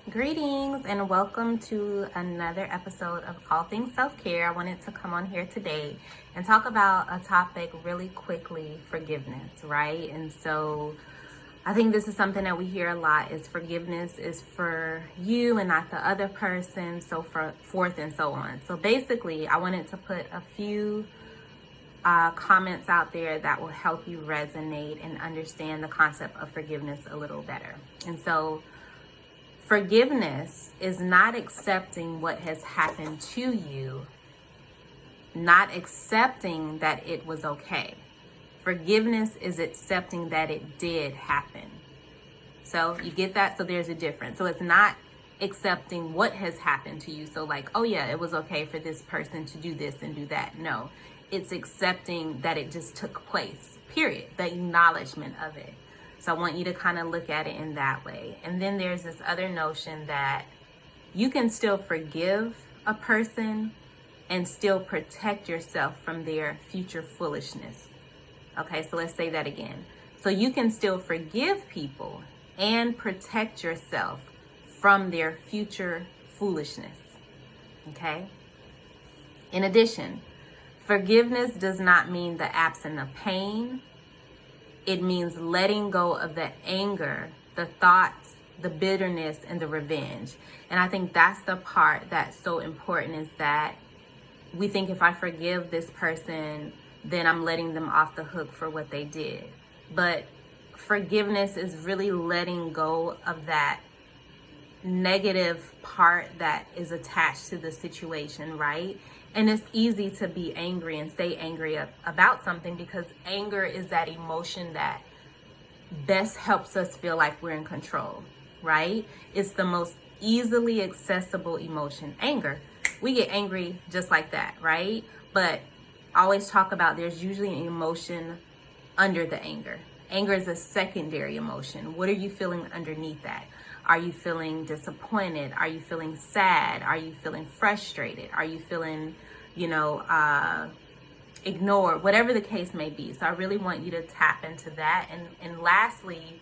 Greetings and welcome to another episode of All Things Self-Care. I wanted to come on here today and talk about a topic really quickly, forgiveness, right? And so I think this is something that we hear a lot is forgiveness is for you and not the other person, so forth and so on. So basically, I wanted to put a few comments out there that will help you resonate and understand the concept of forgiveness a little better. And so forgiveness is not accepting what has happened to you, not accepting that it was okay. Forgiveness is accepting that it did happen. So you get that? So there's a difference. So it's not accepting what has happened to you. So like, oh yeah, it was okay for this person to do this and do that. No, it's accepting that it just took place, period. The acknowledgement of it. So I want you to kind of look at it in that way. And then there's this other notion that you can still forgive a person and still protect yourself from their future foolishness. Okay, so let's say that again. So you can still forgive people and protect yourself from their future foolishness. Okay? In addition, forgiveness does not mean the absence of pain. It means letting go of the anger, the thoughts, the bitterness, and the revenge. And I think that's the part that's so important, is that we think if I forgive this person, then I'm letting them off the hook for what they did. But forgiveness is really letting go of that negative part that is attached to the situation, right? And it's easy to be angry and stay angry about something, because anger is that emotion that best helps us feel like we're in control, right? It's the most easily accessible emotion, anger. We get angry just like that, right? But I always talk about there's usually an emotion under the anger. Anger is a secondary emotion. What are you feeling underneath that? Are you feeling disappointed? Are you feeling sad? Are you feeling frustrated? Are you feeling, ignored? Whatever the case may be. So I really want you to tap into that. And lastly,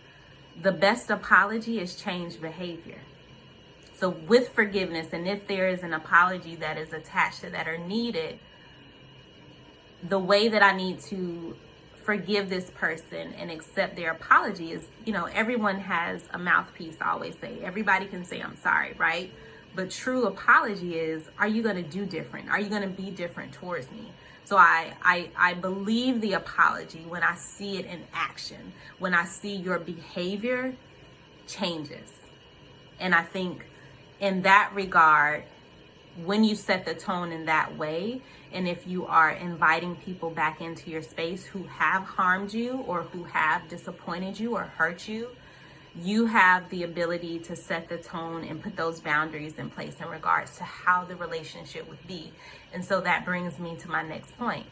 the best apology is change behavior. So with forgiveness, and if there is an apology that is attached to that or needed, the way that I need to forgive this person and accept their apology is, everyone has a mouthpiece, I always say. Everybody can say, I'm sorry, right? But true apology is, are you going to do different? Are you going to be different towards me? So I believe the apology when I see it in action, when I see your behavior changes. And I think in that regard, when you set the tone in that way, and if you are inviting people back into your space who have harmed you or who have disappointed you or hurt you, you have the ability to set the tone and put those boundaries in place in regards to how the relationship would be. And so that brings me to my next point.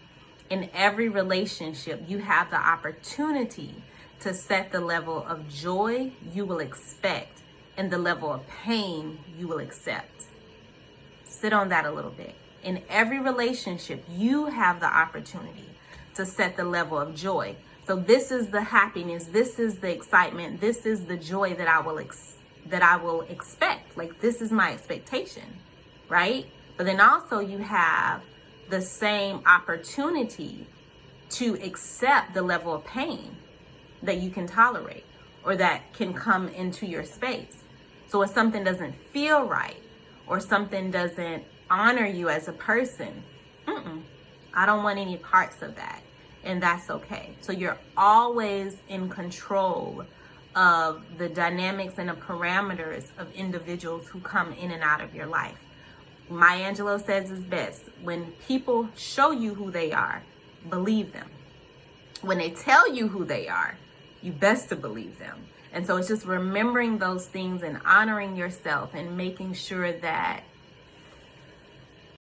In every relationship, you have the opportunity to set the level of joy you will expect and the level of pain you will accept. Sit on that a little bit. In every relationship, you have the opportunity to set the level of joy. So this is the happiness, this is the excitement, this is the joy that I will expect. Like, this is my expectation, right? But then also you have the same opportunity to accept the level of pain that you can tolerate or that can come into your space. So if something doesn't feel right or something doesn't honor you as a person, I don't want any parts of that. And that's okay. So you're always in control of the dynamics and the parameters of individuals who come in and out of your life. Maya Angelou says it's best, when people show you who they are, believe them. When they tell you who they are, you best to believe them. And so it's just remembering those things and honoring yourself and making sure that